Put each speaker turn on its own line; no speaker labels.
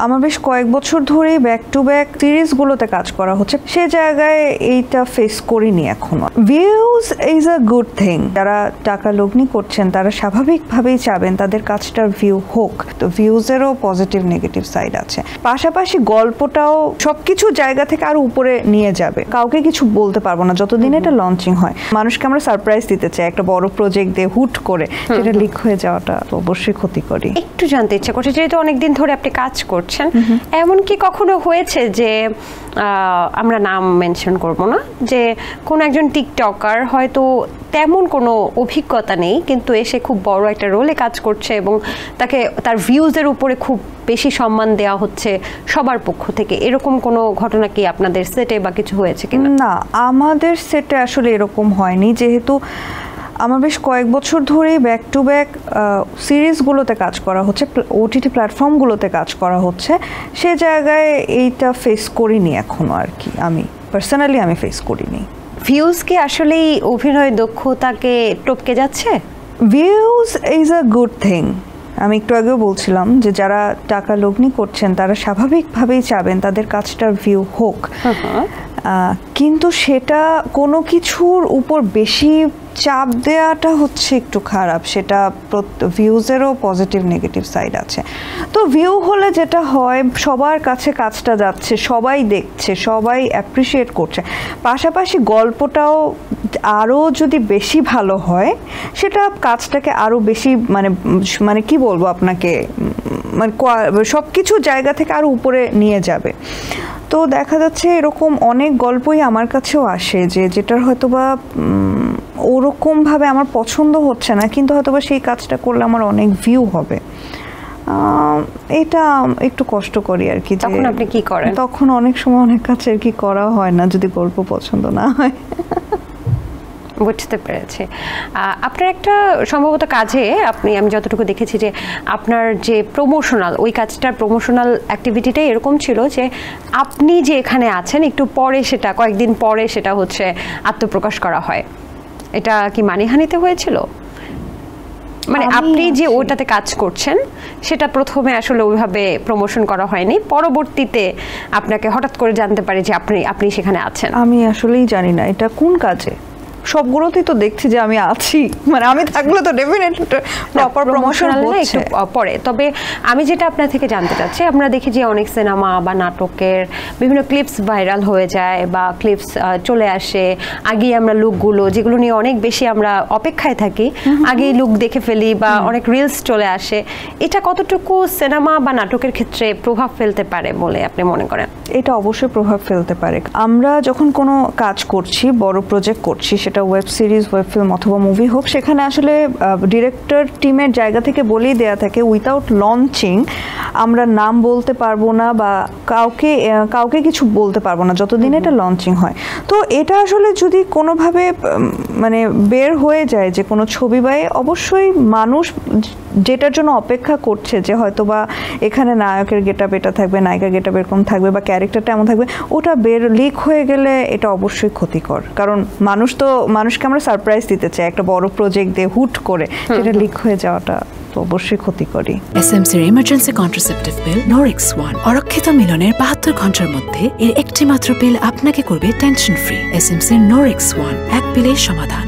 আমার বেশ কয়েক বছর ধরেই ব্যাক টু ব্যাক সিরিজগুলোতে কাজ করা হচ্ছে, সে জায়গায় এইটা ফেস করিনি এখনো। Views is a good thing. যারা টাকা লগ্নি করছেন তারা স্বাভাবিকভাবেই চাবেন তাদের কাজটার ভিউ হোক, তো ভিউজেরও পজিটিভ নেগেটিভ সাইড আছে। পাশাপাশি গল্পটাও সবকিছু জায়গা থেকে আরো উপরে নিয়ে যাবে। কাউকে কিছু বলতে পারবো না যতদিন এটা লঞ্চিং হয়। মানুষকে আমরা সারপ্রাইজ দিতে চাই, একটা বড় প্রজেক্ট দিয়ে হুট করে সেটা লিক হয়ে যাওয়াটা অবশ্যই ক্ষতিকরী।
একটু জানতে ইচ্ছা করছে, যেহেতু অনেকদিন ধরে আপনি কাজ করছেন, এমন কি কখনো হয়েছে যে আমরা নাম মেনশন করব না, যে কোনো একজন টিকটকার হয়তো তেমন কোনো অভিজ্ঞতা নেই কিন্তু এসে খুব বড় একটা রোলে কাজ করছে এবং তাকে তার ভিউজের উপরে খুব বেশি সম্মান দেওয়া হচ্ছে সবার পক্ষ থেকে, এরকম কোনো ঘটনা কি আপনাদের সেটে বা কিছু হয়েছে কিনা?
না, আমাদের সেটে আসলে এরকম হয়নি, যেহেতু আমার বেশ কয়েক বছর ধরেই ব্যাক টু ব্যাক সিরিজগুলোতে কাজ করা হচ্ছে, ওটিটি প্ল্যাটফর্মগুলোতে কাজ করা হচ্ছে, সে জায়গায় এইটা ফেস করিনি এখনো আর কি। আমি পার্সোনালি ফেস করিনি।
ভিউজ কি আসলেই অভিনয় দক্ষতাকে টপকে যাচ্ছে?
Views is a good thing. আমি একটু আগেও বলছিলাম যে যারা টাকা লগ্নি করছেন তারা স্বাভাবিকভাবেই চাবেন তাদের কাজটার ভিউ হোক, কিন্তু সেটা কোনো কিছুর উপর বেশি চাপ দেওয়াটা হচ্ছে একটু খারাপ। সেটা ভিউজেরও পজিটিভ নেগেটিভ সাইড আছে। তো ভিউ হলে যেটা হয়, সবার কাছে কাজটা যাচ্ছে, সবাই দেখছে, সবাই অ্যাপ্রিসিয়েট করছে। পাশাপাশি গল্পটাও আরও যদি বেশি ভালো হয় সেটা কাজটাকে আরও বেশি মানে কি বলবো আপনাকে, মানে সব কিছু জায়গা থেকে আরও উপরে নিয়ে যাবে। তো দেখা যাচ্ছে এরকম অনেক গল্পই আমার কাছেও আসে যেটার হয়তোবা ওরকমভাবে আমার পছন্দ হচ্ছে না, কিন্তু হয়তোবা সেই কাজটা করলে আমার অনেক ভিউ হবে। এটা একটু কষ্ট করি আর কি।
তখন আপনি কি করেন?
তখন অনেক সময় অনেক কাছে আর কি করা হয় না যদি গল্প পছন্দ না হয়।
বুঝতে পেরেছি। আপনার একটা সম্ভবত কাজে আমি যতটুকু দেখেছি যে আপনার যে প্রমোশনাল, ওই কাজটার প্রমোশনাল অ্যাক্টিভিটিটাই এরকম ছিল যে আপনি যে এখানে আছেন একটু পরে, সেটা কয়েকদিন পরে সেটা হচ্ছে আত্মপ্রকাশ করা হয়। এটা কি মানিহানিতে হয়েছিল? মানে আপনি যে ওটাতে কাজ করছেন সেটা প্রথমে আসলে ওইভাবে প্রমোশন করা হয়নি, পরবর্তীতে আপনাকে হঠাৎ করে জানতে পারে যে আপনি সেখানে আছেন।
আমি আসলেই জানি না এটা কোন কাজে। সবগুলোতেই তো দেখছি যে আমি আছি, মানে আমি থাকলে তো ডেফিনেটলি প্রপার প্রমোশন হচ্ছে
একটু পরে। তবে আমি যেটা আপনার থেকে জানতে চাচ্ছি, আমরা দেখি যে অনেক সিনেমা বা নাটকের বিভিন্ন ক্লিপস ভাইরাল হয়ে যায় বা ক্লিপস চলে আসে, আগেই আমরা লুকগুলো যেগুলো নিয়ে অনেক বেশি আমরা অপেক্ষায় থাকি, আগেই লুক দেখে ফেলি বা অনেক রিলস চলে আসে। এটা কতটুকু সিনেমা বা নাটকের ক্ষেত্রে প্রভাব ফেলতে পারে বলে আপনি মনে করেন?
এটা অবশ্যই প্রভাব ফেলতে পারে। আমরা যখন কোনো কাজ করছি, বড় প্রজেক্ট করছি, সেটা ওয়েব সিরিজ, ওয়েব ফিল্ম অথবা মুভি হোক, সেখানে আসলে ডিরেক্টর টিমের জায়গা থেকে বলেই দেয়া থাকে উইথাউট লঞ্চিং আমরা নাম বলতে পারবো না বা কাউকে কিছু বলতে পারবো না যতদিন এটা লঞ্চিং হয়। তো এটা আসলে যদি কোনোভাবে মানে বের হয়ে যায় যে কোনো ছবি, বা অবশ্যই মানুষ যেটার জন্য অপেক্ষা করছে যে হয়তোবা এখানে নায়কের গেটআপ এটা থাকবে, নায়িকার গেটআপ এরকম থাকবে বা ক্যারেক্টারটা এমন থাকবে, ওটা লিক হয়ে গেলে এটা অবশ্যই ক্ষতিকর। কারণ মানুষকে আমরা সারপ্রাইজ দিতে চাই, একটা বড় প্রজেক্ট দিয়ে হুট করে সেটা লিক হয়ে যাওয়াটা অবশ্যই ক্ষতিকরী।
এসএমসির emergency contraceptive pill Norix one অরক্ষিত মিলনের 72 ঘন্টার মধ্যে এর একটি মাত্র পিল আপনাকে করবে টেনশন ফ্রি। এসএমসির নরিক্স ওয়ান, এক পিলের সমাধান।